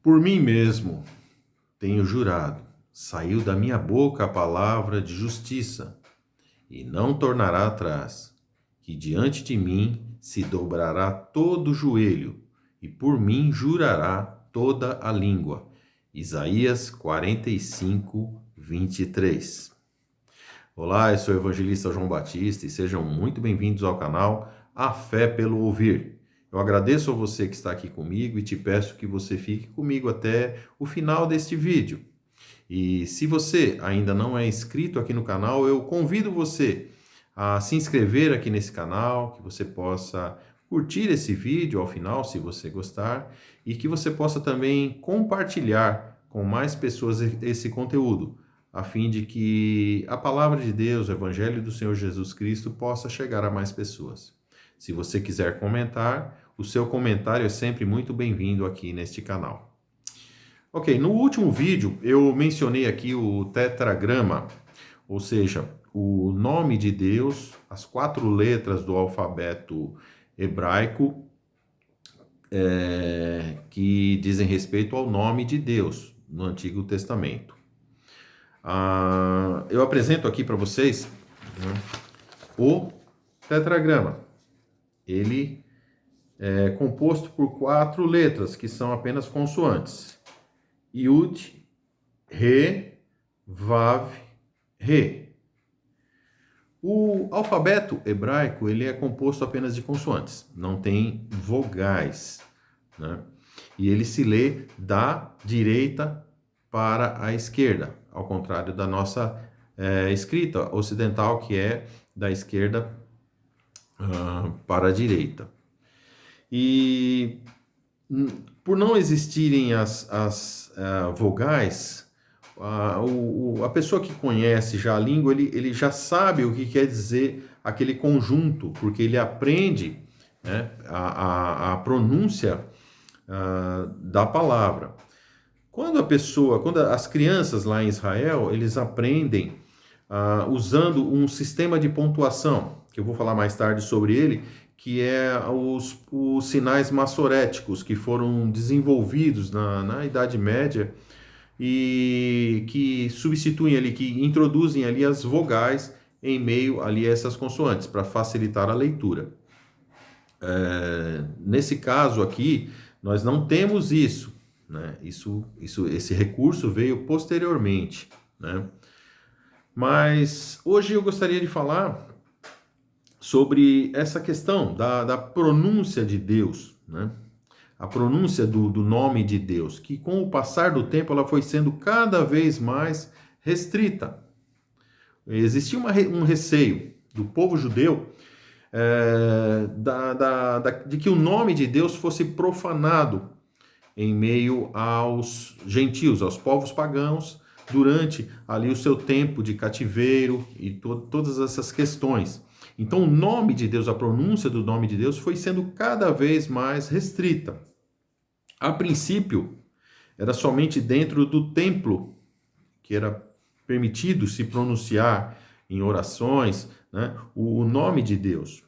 Por mim mesmo tenho jurado, saiu da minha boca a palavra de justiça, e não tornará atrás, que diante de mim se dobrará todo o joelho, e por mim jurará toda a língua. Isaías 45, 23. Olá, eu sou o evangelista João Batista e sejam muito bem-vindos ao canal A Fé pelo Ouvir. Eu agradeço a você que está aqui comigo e te peço que você fique comigo até o final deste vídeo. E se você ainda não é inscrito aqui no canal, eu convido você a se inscrever aqui nesse canal, que você possa curtir esse vídeo ao final, se você gostar, e que você possa também compartilhar com mais pessoas esse conteúdo, a fim de que a palavra de Deus, o Evangelho do Senhor Jesus Cristo, possa chegar a mais pessoas. Se você quiser comentar, o seu comentário é sempre muito bem-vindo aqui neste canal. Ok, no último vídeo eu mencionei aqui o tetragrama, ou seja, o nome de Deus, as 4 letras do alfabeto hebraico, que dizem respeito ao nome de Deus no Antigo Testamento. Eu apresento aqui para vocês, né, o tetragrama. Ele é composto por 4 letras, que são apenas consoantes. Yud, Re, Vav, Re. O alfabeto hebraico ele é composto apenas de consoantes, não tem vogais, né? E ele se lê da direita para a esquerda, ao contrário da nossa escrita ocidental, que é da esquerda para a direita. E por não existirem as vogais, a pessoa que conhece já a língua, ele já sabe o que quer dizer aquele conjunto, porque ele aprende, né, a pronúncia da palavra. Quando as crianças lá em Israel, eles aprendem usando um sistema de pontuação, que eu vou falar mais tarde sobre ele, que é os sinais massoréticos que foram desenvolvidos na Idade Média e que substituem ali, que introduzem ali as vogais em meio ali a essas consoantes, para facilitar a leitura. Nesse caso aqui, nós não temos isso, né? Esse recurso veio posteriormente, né? Mas hoje eu gostaria de falar sobre essa questão da pronúncia de Deus, né? A pronúncia do nome de Deus, que com o passar do tempo ela foi sendo cada vez mais restrita. Existia um receio do povo judeu de que o nome de Deus fosse profanado em meio aos gentios, aos povos pagãos, durante ali o seu tempo de cativeiro e todas essas questões. Então, o nome de Deus, a pronúncia do nome de Deus foi sendo cada vez mais restrita. A princípio, era somente dentro do templo que era permitido se pronunciar em orações, né, o nome de Deus.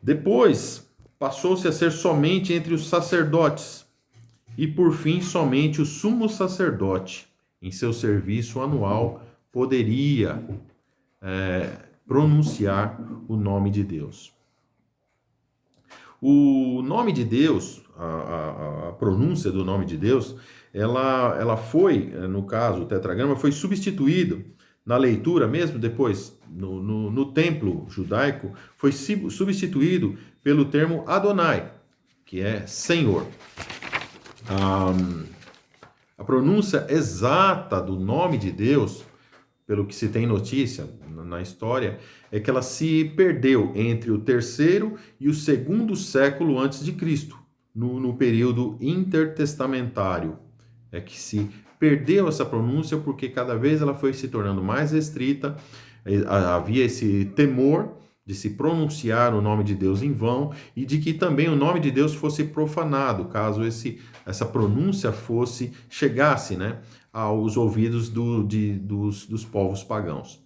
Depois, passou-se a ser somente entre os sacerdotes e, por fim, somente o sumo sacerdote, em seu serviço anual, poderia pronunciar o nome de Deus. O nome de Deus, a pronúncia do nome de Deus, ela foi, no caso, o tetragrama, foi substituído na leitura, mesmo depois, no templo judaico, foi substituído pelo termo Adonai, que é Senhor. A pronúncia exata do nome de Deus, pelo que se tem notícia na história, é que ela se perdeu entre o 3º e o 2º século antes de Cristo, no período intertestamentário. É que se perdeu essa pronúncia porque cada vez ela foi se tornando mais restrita, havia esse temor de se pronunciar o nome de Deus em vão e de que também o nome de Deus fosse profanado, caso essa pronúncia chegasse, né, aos ouvidos dos povos pagãos.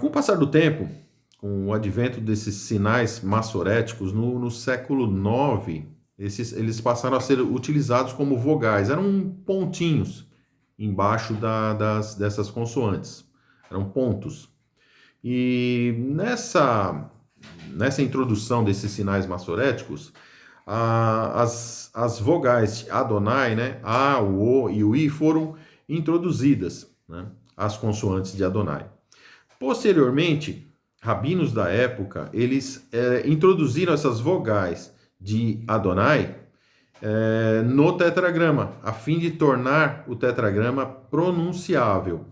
Com o passar do tempo, com o advento desses sinais massoréticos, no século IX eles passaram a ser utilizados como vogais, eram pontinhos embaixo dessas consoantes, eram pontos. E nessa introdução desses sinais massoréticos, as vogais Adonai, né, A, o O e o I foram introduzidas, né, as consoantes de Adonai. Posteriormente, rabinos da época, eles introduziram essas vogais de Adonai no tetragrama, a fim de tornar o tetragrama pronunciável.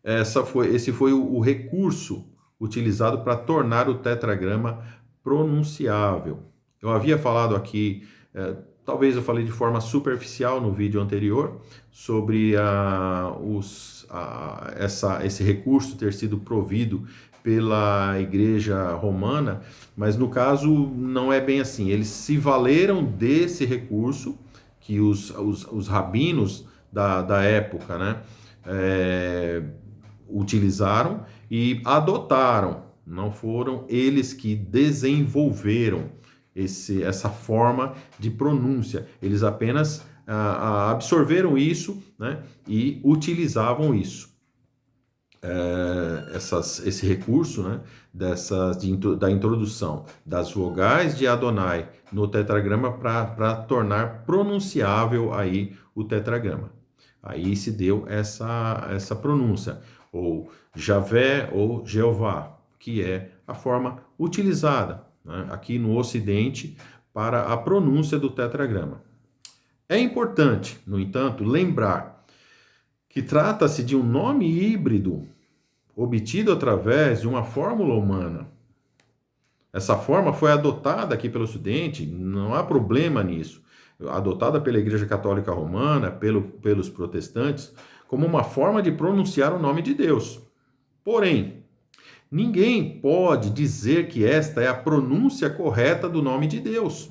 Esse foi o recurso utilizado para tornar o tetragrama pronunciável. Eu havia falado aqui, talvez eu falei de forma superficial no vídeo anterior, sobre esse recurso ter sido provido pela Igreja Romana, mas no caso não é bem assim. Eles se valeram desse recurso que os rabinos da época, né, utilizaram e adotaram. Não foram eles que desenvolveram essa forma de pronúncia. Eles apenas absorveram isso, né, e utilizavam isso. Esse recurso, né, da introdução das vogais de Adonai no tetragrama para tornar pronunciável aí o tetragrama. Aí se deu essa pronúncia, ou Javé ou Jeová, que é a forma utilizada, né, aqui no Ocidente para a pronúncia do tetragrama. É importante, no entanto, lembrar que trata-se de um nome híbrido obtido através de uma fórmula humana. Essa forma foi adotada aqui pelo Ocidente, não há problema nisso, adotada pela Igreja Católica Romana, pelos protestantes, como uma forma de pronunciar o nome de Deus. Porém, ninguém pode dizer que esta é a pronúncia correta do nome de Deus.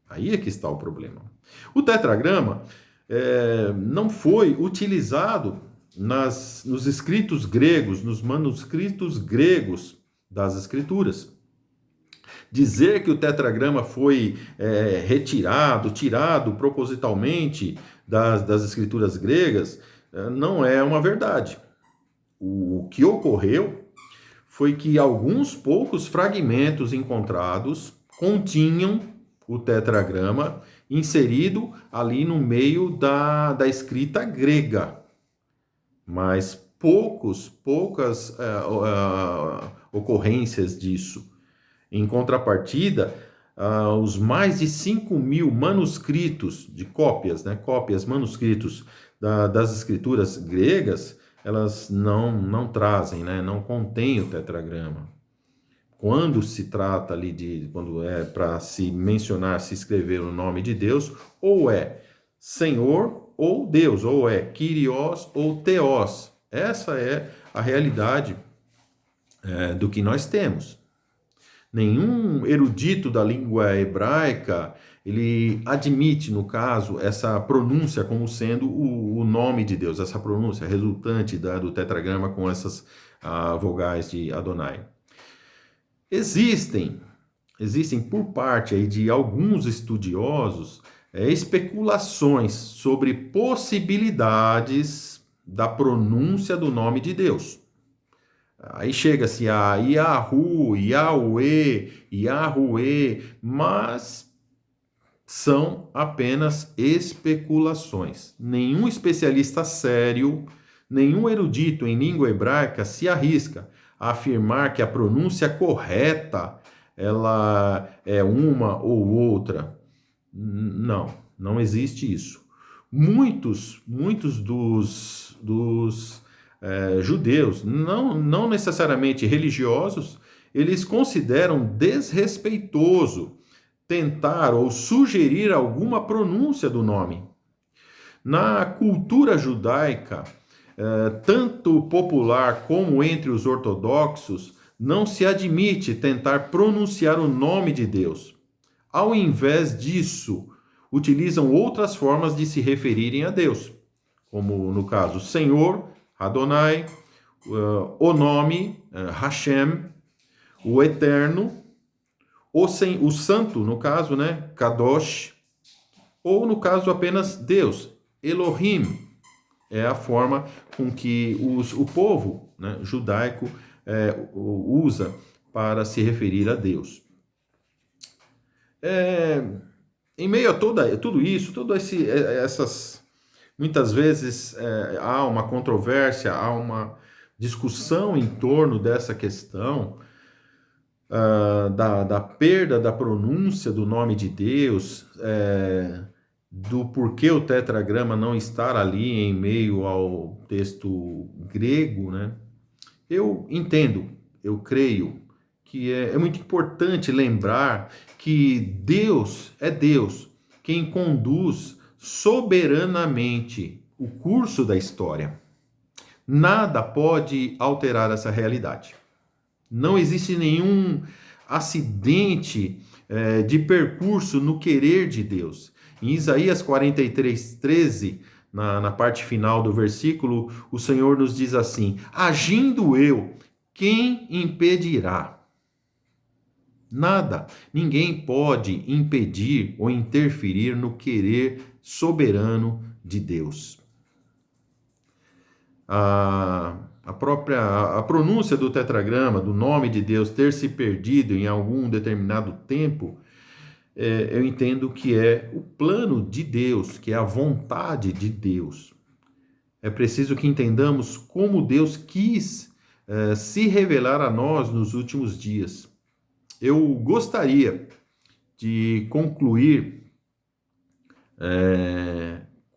Aí é que está o problema. O tetragrama não foi utilizado nos escritos gregos, nos manuscritos gregos das Escrituras. Dizer que o tetragrama foi tirado propositalmente das Escrituras gregas, não é uma verdade. O que ocorreu foi que alguns poucos fragmentos encontrados continham o tetragrama inserido ali no meio da escrita grega. Mas poucas ocorrências disso. Em contrapartida, os mais de 5.000 manuscritos de cópias manuscritos das escrituras gregas, elas não trazem, né, não contêm o tetragrama. Quando se trata ali quando é para se mencionar, se escrever o nome de Deus, ou é Senhor ou Deus, ou é Kyrios ou Theos. Essa é a realidade do que nós temos. Nenhum erudito da língua hebraica, ele admite, no caso, essa pronúncia como sendo o nome de Deus, essa pronúncia resultante do tetragrama com essas vogais de Adonai. Existem por parte aí de alguns estudiosos especulações sobre possibilidades da pronúncia do nome de Deus. Aí chega-se a Yahu, Yahweh, Yahuê, mas são apenas especulações. Nenhum especialista sério, nenhum erudito em língua hebraica se arrisca a afirmar que a pronúncia correta ela é uma ou outra. Não existe isso. Muitos dos judeus, não necessariamente religiosos, eles consideram desrespeitoso tentar ou sugerir alguma pronúncia do nome. Na cultura judaica, tanto popular como entre os ortodoxos, não se admite tentar pronunciar o nome de Deus. Ao invés disso, utilizam outras formas de se referirem a Deus, como no caso Senhor, Adonai, o nome, Hashem, o Eterno, o santo, no caso, né, Kadosh, ou no caso apenas Deus, Elohim, é a forma com que o povo, né, judaico usa para se referir a Deus. Em meio a tudo isso, essas, muitas vezes há uma controvérsia, há uma discussão em torno dessa questão da perda da pronúncia do nome de Deus, do porquê o tetragrama não estar ali em meio ao texto grego, né? Eu entendo, eu creio que é muito importante lembrar que Deus é Deus quem conduz soberanamente o curso da história. Nada pode alterar essa realidade. Não existe nenhum acidente de percurso no querer de Deus. Em Isaías 43:13, na parte final do versículo, o Senhor nos diz assim: agindo eu, quem impedirá? Nada, ninguém pode impedir ou interferir no querer soberano de Deus. A pronúncia do tetragrama, do nome de Deus, ter se perdido em algum determinado tempo, eu entendo que é o plano de Deus, que é a vontade de Deus. É preciso que entendamos como Deus quis se revelar a nós nos últimos dias. Eu gostaria de concluir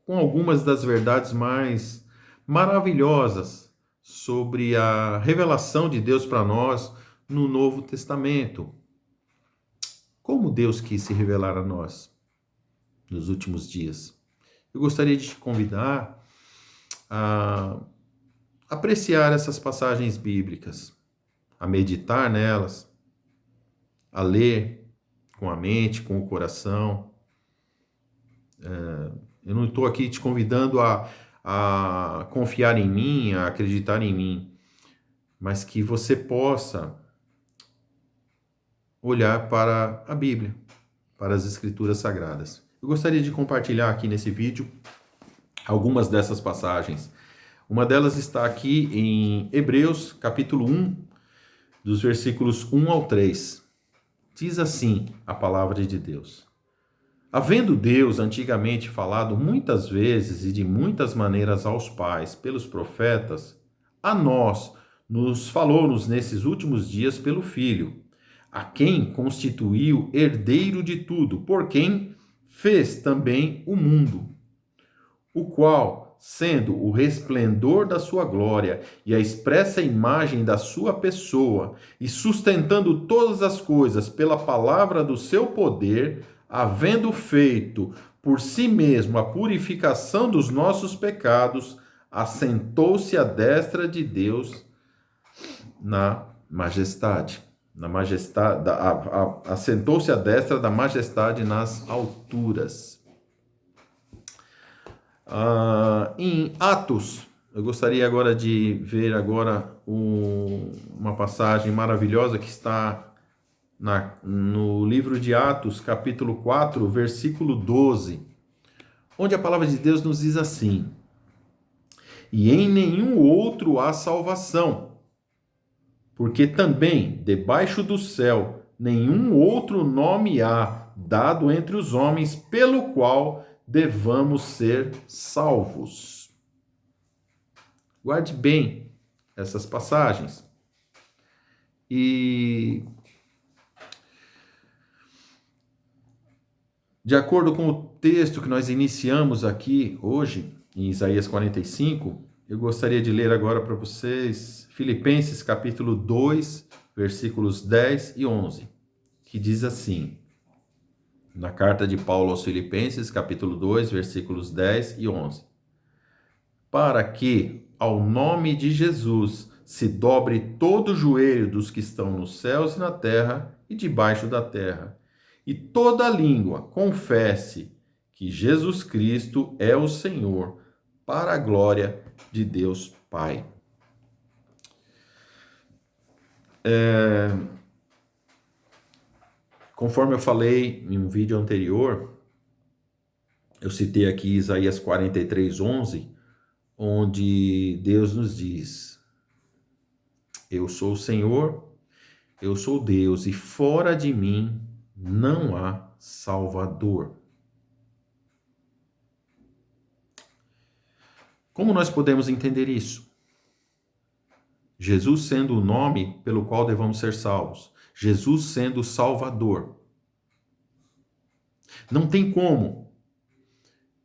com algumas das verdades mais maravilhosas sobre a revelação de Deus para nós no Novo Testamento. Como Deus quis se revelar a nós nos últimos dias. Eu gostaria de te convidar a apreciar essas passagens bíblicas, a meditar nelas, a ler com a mente, com o coração. Eu não estou aqui te convidando a confiar em mim, a acreditar em mim, mas que você possa olhar para a Bíblia, para as Escrituras Sagradas. Eu gostaria de compartilhar aqui nesse vídeo algumas dessas passagens. Uma delas está aqui em Hebreus, capítulo 1, dos versículos 1 ao 3. Diz assim a palavra de Deus: havendo Deus antigamente falado muitas vezes e de muitas maneiras aos pais pelos profetas, a nós nos falou-nos nesses últimos dias pelo Filho, a quem constituiu herdeiro de tudo, por quem fez também o mundo, o qual, sendo o resplendor da sua glória e a expressa imagem da sua pessoa, e sustentando todas as coisas pela palavra do seu poder, havendo feito por si mesmo a purificação dos nossos pecados, assentou-se à destra de Deus na majestade. Assentou-se à destra da majestade nas alturas. Em Atos, eu gostaria agora de ver uma passagem maravilhosa que está no livro de Atos, capítulo 4, versículo 12, onde a palavra de Deus nos diz assim: e em nenhum outro há salvação, porque também debaixo do céu nenhum outro nome há dado entre os homens pelo qual devamos ser salvos. Guarde bem essas passagens. E de acordo com o texto que nós iniciamos aqui hoje, em Isaías 45, eu gostaria de ler agora para vocês Filipenses capítulo 2, versículos 10 e 11, que diz assim, na carta de Paulo aos Filipenses, capítulo 2, versículos 10 e 11. Para que ao nome de Jesus se dobre todo o joelho dos que estão nos céus e na terra e debaixo da terra, e toda língua confesse que Jesus Cristo é o Senhor, para a glória de Deus Pai. Conforme eu falei em um vídeo anterior, eu citei aqui Isaías 43:11, onde Deus nos diz: eu sou o Senhor, eu sou Deus, e fora de mim não há Salvador. Como nós podemos entender isso? Jesus sendo o nome pelo qual devemos ser salvos. Jesus sendo o Salvador. Não tem como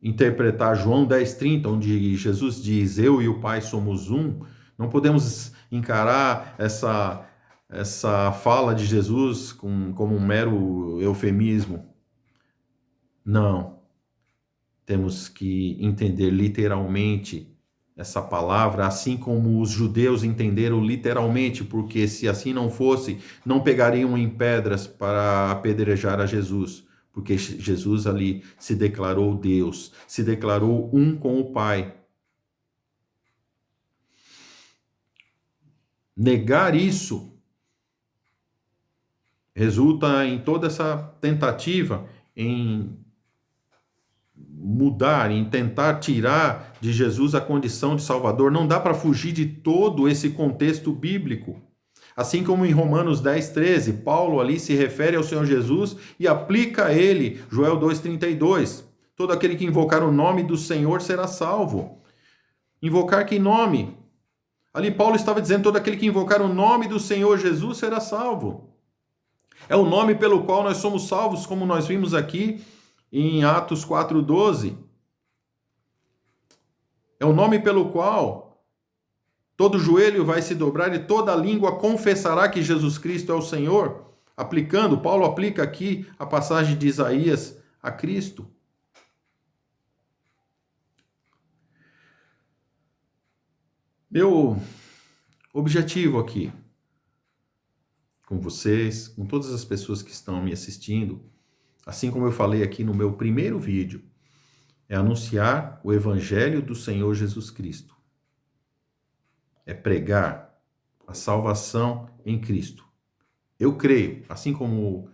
interpretar João 10:30, onde Jesus diz: eu e o Pai somos um. Não podemos encarar essa fala de Jesus como um mero eufemismo. Não. Temos que entender literalmente essa palavra, assim como os judeus entenderam literalmente, porque se assim não fosse, não pegariam em pedras para apedrejar a Jesus, porque Jesus ali se declarou Deus, se declarou um com o Pai. Negar isso resulta em toda essa tentativa em mudar, em tentar tirar de Jesus a condição de Salvador. Não dá para fugir de todo esse contexto bíblico. Assim como em Romanos 10:13, Paulo ali se refere ao Senhor Jesus e aplica a ele Joel 2:32. Todo aquele que invocar o nome do Senhor será salvo. Invocar que nome? Ali Paulo estava dizendo: todo aquele que invocar o nome do Senhor Jesus será salvo. É o nome pelo qual nós somos salvos, como nós vimos aqui em Atos 4:12. É o nome pelo qual todo joelho vai se dobrar e toda língua confessará que Jesus Cristo é o Senhor. Paulo aplica aqui a passagem de Isaías a Cristo. Meu objetivo aqui, com vocês, com todas as pessoas que estão me assistindo, assim como eu falei aqui no meu primeiro vídeo, é anunciar o Evangelho do Senhor Jesus Cristo. É pregar a salvação em Cristo. Eu creio, assim como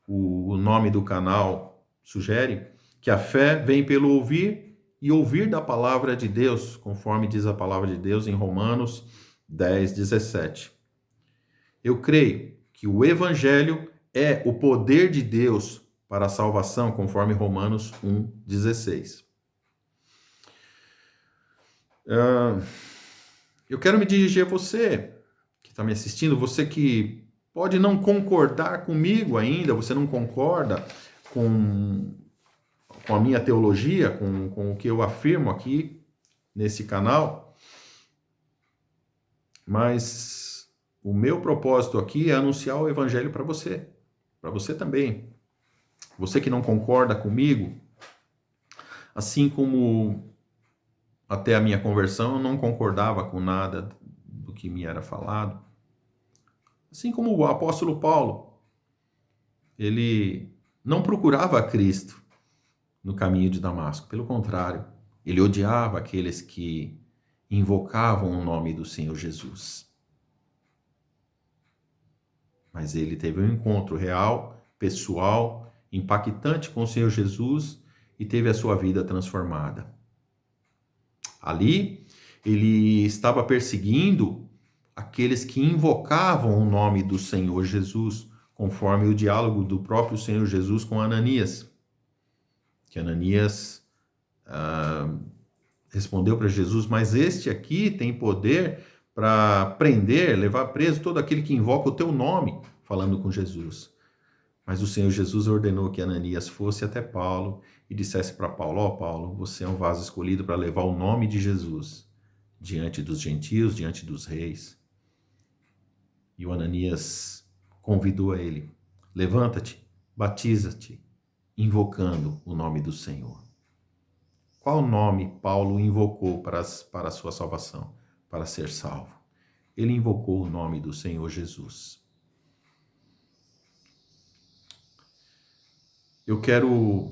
o nome do canal sugere, que a fé vem pelo ouvir e ouvir da palavra de Deus, conforme diz a palavra de Deus em Romanos 10:17. Eu creio que o Evangelho é o poder de Deus para a salvação, conforme Romanos 1:16. Eu quero me dirigir a você que está me assistindo, você que pode não concordar comigo ainda, você não concorda com a minha teologia, com o que eu afirmo aqui nesse canal, mas o meu propósito aqui é anunciar o Evangelho para você também. Você que não concorda comigo, assim como até a minha conversão eu não concordava com nada do que me era falado, assim como o apóstolo Paulo, ele não procurava a Cristo no caminho de Damasco, pelo contrário, ele odiava aqueles que invocavam o nome do Senhor Jesus. Mas ele teve um encontro real, pessoal, impactante com o Senhor Jesus e teve a sua vida transformada. Ali, ele estava perseguindo aqueles que invocavam o nome do Senhor Jesus, conforme o diálogo do próprio Senhor Jesus com Ananias. Que Ananias respondeu para Jesus: mas este aqui tem poder para prender, levar preso todo aquele que invoca o teu nome, falando com Jesus. Mas o Senhor Jesus ordenou que Ananias fosse até Paulo e dissesse para Paulo: ó Paulo, você é um vaso escolhido para levar o nome de Jesus diante dos gentios, diante dos reis. E o Ananias convidou a ele: levanta-te, batiza-te, invocando o nome do Senhor. Qual nome Paulo invocou para a sua salvação, para ser salvo? Ele invocou o nome do Senhor Jesus. Eu quero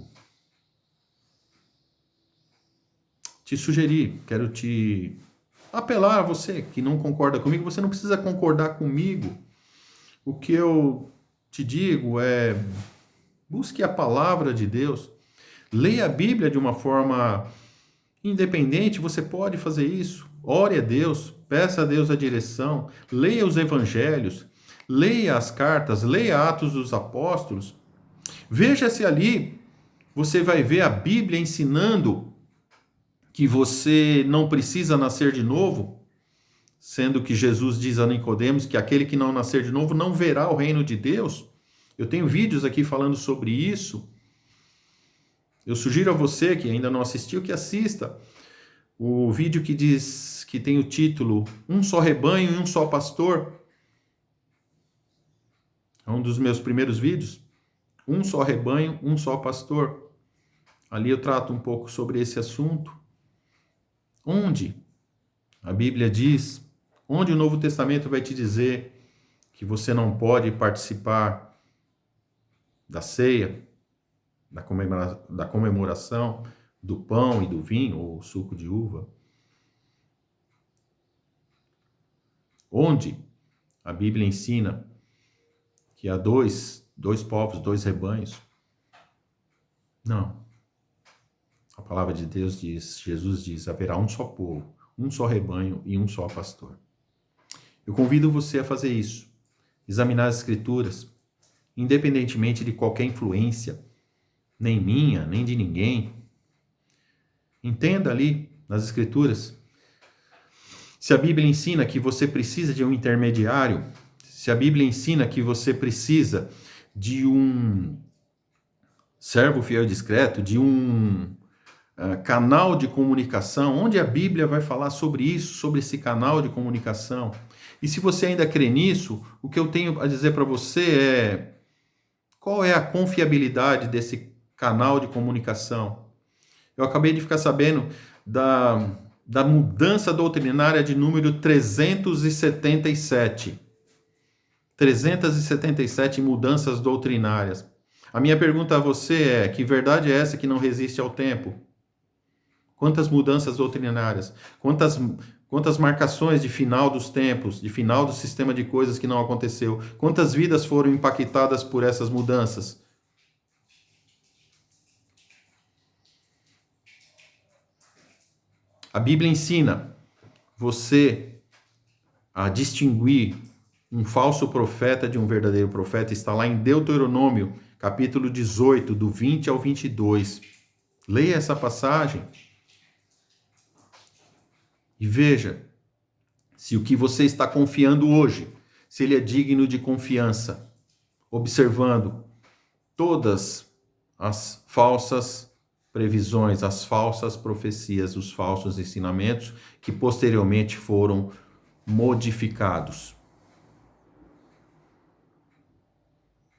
te sugerir, quero te apelar a você que não concorda comigo. Você não precisa concordar comigo. O que eu te digo é: busque a palavra de Deus, leia a Bíblia de uma forma independente, você pode fazer isso. Ore a Deus, peça a Deus a direção, leia os evangelhos, leia as cartas, leia Atos dos Apóstolos. Veja se ali você vai ver a Bíblia ensinando que você não precisa nascer de novo, sendo que Jesus diz a Nicodemos que aquele que não nascer de novo não verá o reino de Deus. Eu tenho vídeos aqui falando sobre isso. Eu sugiro a você que ainda não assistiu que assista o vídeo que diz que tem o título Um Só Rebanho e Um Só Pastor. É um dos meus primeiros vídeos. Um só rebanho, um só pastor. Ali eu trato um pouco sobre esse assunto. Onde a Bíblia diz, onde o Novo Testamento vai te dizer que você não pode participar da ceia, da comemoração, do pão e do vinho, ou suco de uva? Onde a Bíblia ensina que há dois povos, dois rebanhos? Não. A palavra de Deus diz, Jesus diz, haverá um só povo, um só rebanho e um só pastor. Eu convido você a fazer isso, examinar as Escrituras, independentemente de qualquer influência, nem minha, nem de ninguém. Entenda ali nas Escrituras. Se a Bíblia ensina que você precisa de um intermediário, se a Bíblia ensina que você precisa de um servo fiel e discreto, de um canal de comunicação, onde a Bíblia vai falar sobre isso, sobre esse canal de comunicação. E se você ainda crê nisso, o que eu tenho a dizer para você é: qual é a confiabilidade desse canal de comunicação? Eu acabei de ficar sabendo da mudança doutrinária de número 377. 377 mudanças doutrinárias. A minha pergunta a você é: que verdade é essa que não resiste ao tempo? Quantas mudanças doutrinárias? Quantas marcações de final dos tempos, de final do sistema de coisas que não aconteceu? Quantas vidas foram impactadas por essas mudanças? A Bíblia ensina você a distinguir um falso profeta de um verdadeiro profeta. Está lá em Deuteronômio, capítulo 18, do 20 ao 22. Leia essa passagem e veja se o que você está confiando hoje, se ele é digno de confiança, observando todas as falsas previsões, as falsas profecias, os falsos ensinamentos que posteriormente foram modificados.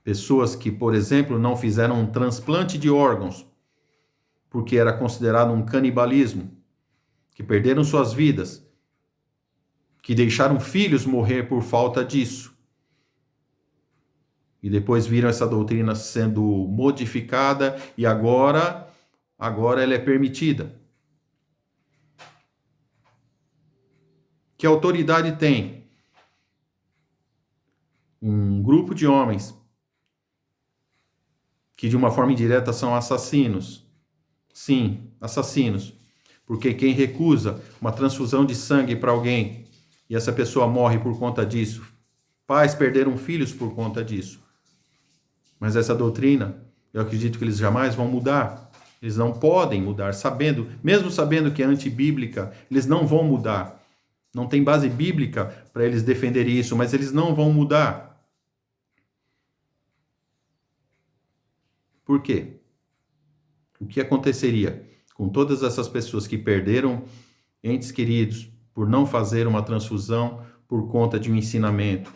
Pessoas que, por exemplo, não fizeram um transplante de órgãos porque era considerado um canibalismo, que perderam suas vidas, que deixaram filhos morrer por falta disso. E depois viram essa doutrina sendo modificada e agora ela é permitida. Que autoridade tem um grupo de homens que de uma forma indireta são assassinos? Sim, assassinos. Porque quem recusa uma transfusão de sangue para alguém e essa pessoa morre por conta disso, pais perderam filhos por conta disso. Mas essa doutrina, eu acredito que eles jamais vão mudar. Eles não podem mudar, mesmo sabendo que é antibíblica, eles não vão mudar. Não tem base bíblica para eles defenderem isso, mas eles não vão mudar. Por quê? O que aconteceria com todas essas pessoas que perderam entes queridos por não fazer uma transfusão por conta de um ensinamento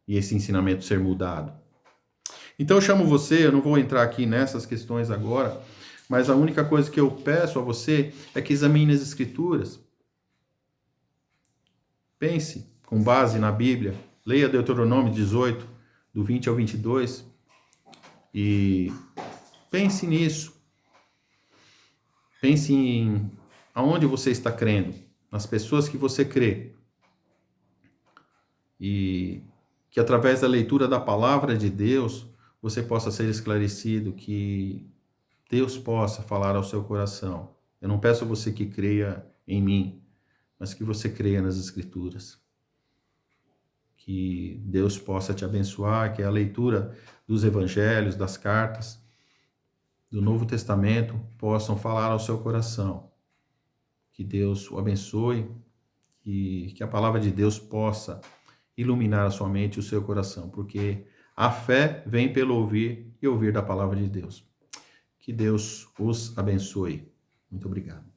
e esse ensinamento ser mudado? Então eu chamo você, eu não vou entrar aqui nessas questões agora, mas a única coisa que eu peço a você é que examine as Escrituras. Pense com base na Bíblia, leia Deuteronômio 18, do 20 ao 22, e pense nisso. Pense em aonde você está crendo, nas pessoas que você crê. E que através da leitura da palavra de Deus, você possa ser esclarecido, que Deus possa falar ao seu coração. Eu não peço a você que creia em mim, mas que você creia nas Escrituras. Que Deus possa te abençoar, que a leitura dos evangelhos, das cartas, do Novo Testamento possam falar ao seu coração. Que Deus o abençoe e que a palavra de Deus possa iluminar a sua mente e o seu coração, porque a fé vem pelo ouvir e ouvir da palavra de Deus. Que Deus os abençoe. Muito obrigado.